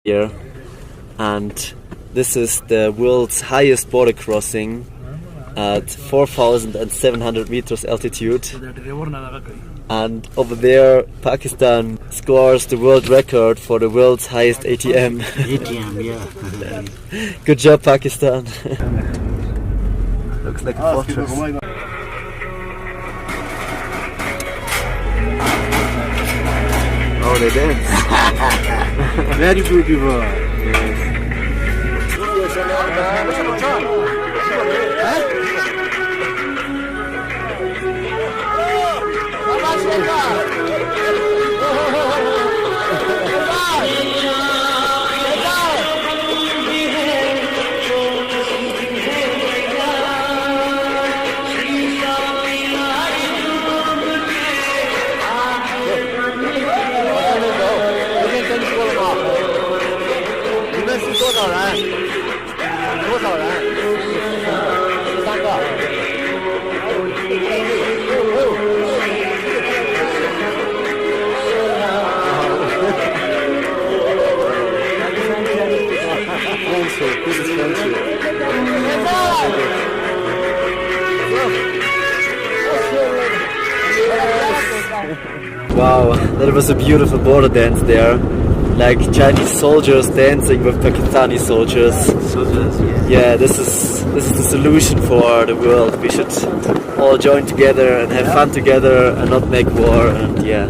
here, and this is the world's highest border crossing at 4,700 meters altitude. And over there, Pakistan scores the world record for the world's highest ATM. ATM, yeah. Good job, Pakistan. Looks like a fortress. Oh, they dance. Very beautiful. Wow, that was a beautiful border dance there. Like Chinese soldiers dancing with Pakistani soldiers. Yeah, this is the solution for the world. We should all join together and have fun together and not make war, and yeah.